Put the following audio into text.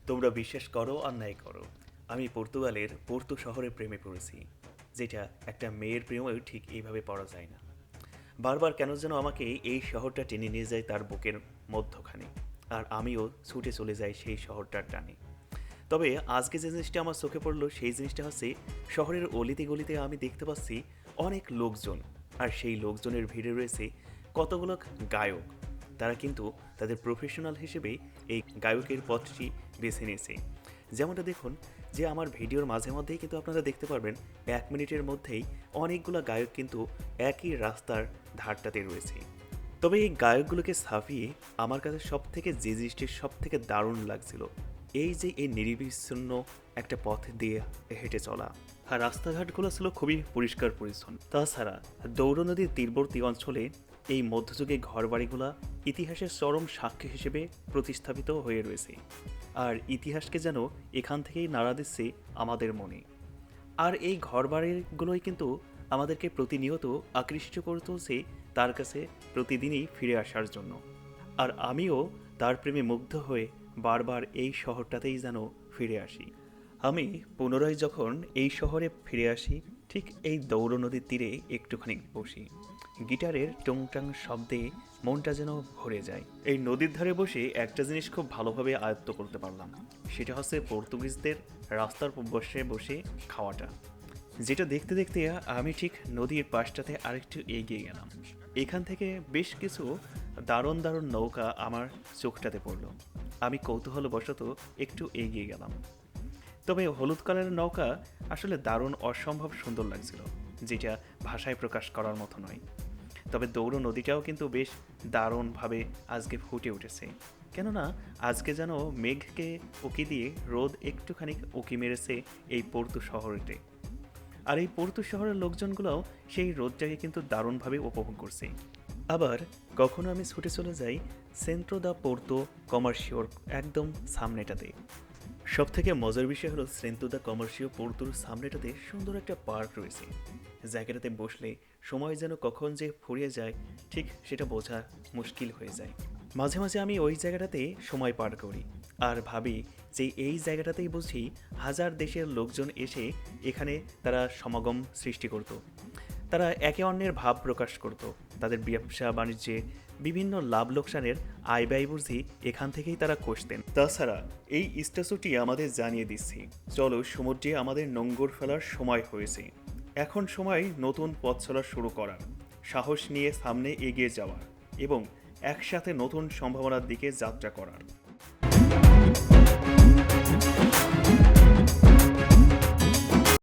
তোমরা বিশ্বাস করো আর নাই করো, আমি পর্তুগালের পোর্তো শহরে প্রেমে পড়েছি, যেটা একটা মেয়ের প্রেমেও ঠিক এইভাবে পড়া যায় না। বারবার কেন যেন আমাকে এই শহরটা টেনে নিয়ে যায় তার বুকের মধ্যখানে, আর আমিও ছুটে চলে যাই সেই শহরটার টানে। তবে আজকে যে জিনিসটা আমার চোখে পড়লো সেই জিনিসটা হচ্ছে, শহরের অলিতে গলিতে আমি দেখতে পাচ্ছি অনেক লোকজন, আর সেই লোকজনের ভিড়ে রয়েছে কতগুলো গায়ক। তারা কিন্তু তাদের প্রফেশনাল হিসেবে এই গায়কের পথটি বেছে নিয়েছে। যেমনটা দেখুন, যে আমার ভিডিওর মাঝে মধ্যেই কিন্তু আপনারা দেখতে পারবেন 1 মিনিটের মধ্যেই অনেকগুলো গায়ক কিন্তু একই রাস্তার ধারটাতে রয়েছে। তবে এই গায়কগুলোকে ছাপিয়ে আমার কাছে সবথেকে যে জিনিসটি সবথেকে দারুণ লাগছিল, এই যে এই নিরবিচ্ছিন্ন একটা পথ দিয়ে হেঁটে চলা, আর রাস্তাঘাটগুলো ছিল খুবই পরিষ্কার পরিচ্ছন্ন। তাছাড়া দৌড় নদীর তীরবর্তী অঞ্চলে এই মধ্যযুগে ঘরবাড়িগুলা ইতিহাসের চরম সাক্ষী হিসেবে প্রতিস্থাপিত হয়ে রয়েছে, আর ইতিহাসকে যেন এখান থেকেই নাড়া দিচ্ছে আমাদের মনে। আর এই ঘরবাড়িগুলোই কিন্তু আমাদেরকে প্রতিনিয়ত আকৃষ্ট করে তুলছে তার কাছে প্রতিদিনই ফিরে আসার জন্য। আর আমিও তার প্রেমে মুগ্ধ হয়ে বারবার এই শহরটাতেই যেন ফিরে আসি। আমি পুনরায় যখন এই শহরে ফিরে আসি, ঠিক এই দৌড় নদীর তীরে একটুখানি বসি। গিটারের টুংটাং শব্দে মনটা যেন ভরে যায়। এই নদীর ধারে বসে একটা জিনিস খুব ভালোভাবে আয়ত্ত করতে পারলাম, সেটা হচ্ছে পর্তুগিজদের রাস্তার বসে বসে খাওয়াটা। যেটা দেখতে দেখতে আমি ঠিক নদীর পাশটাতে আরেকটু এগিয়ে গেলাম। এখান থেকে বেশ কিছু দারুণ দারুণ নৌকা আমার চোখটাতে পড়লো। আমি কৌতূহলবশত একটু এগিয়ে গেলাম। তবে হলুদ কালারের নৌকা আসলে দারুণ অসম্ভব সুন্দর লাগছিল, যেটা ভাষায় প্রকাশ করার মতো নয়। তবে দৌড় নদীটাও কিন্তু বেশ দারুণভাবে আজকে ফুটে উঠেছে, কেননা আজকে যেন মেঘকে উকি দিয়ে রোদ একটুখানি উকি মেরেছে এই পোর্তো শহরেতে। আর এই পোর্তো শহরের লোকজনগুলোও সেই রোদটাকে কিন্তু দারুণভাবে উপভোগ করছে। আবার কখনো আমি ছুটে চলে যাই সেন্ট্রো দা পোর্তো কমার্শিওর একদম সামনেটাতে। সব থেকে মজার বিষয় হলো, সেন্ট্রো দা কমার্শিও পোর্তোর সামনেটাতে সুন্দর একটা পার্ক রয়েছে। জায়গাটাতে বসলে সময় যেন কখন যে ফুরিয়ে যায় ঠিক সেটা বোঝা মুশকিল হয়ে যায়। মাঝে মাঝে আমি ওই জায়গাটাতে সময় পার করি, আর ভাবি যে এই জায়গাটাতেই বুঝি হাজার দেশের লোকজন এসে এখানে তারা সমাগম সৃষ্টি করত। তারা একে অন্যের ভাব প্রকাশ করত, তাদের ব্যবসা বাণিজ্যে বিভিন্ন লাভ লোকসানের আয় ব্যয় বুঝি এখান থেকেই তারা কষতেন। তাছাড়া এই স্ট্যাচুটি আমাদের জানিয়ে দিচ্ছি, চলো সমুদ্রে আমাদের নোঙর ফেলার সময় হয়েছে। এখন সময় নতুন পথ চলা শুরু করার, সাহস নিয়ে সামনে এগিয়ে যাওয়ার এবং একসাথে নতুন সম্ভাবনার দিকে যাত্রা করার।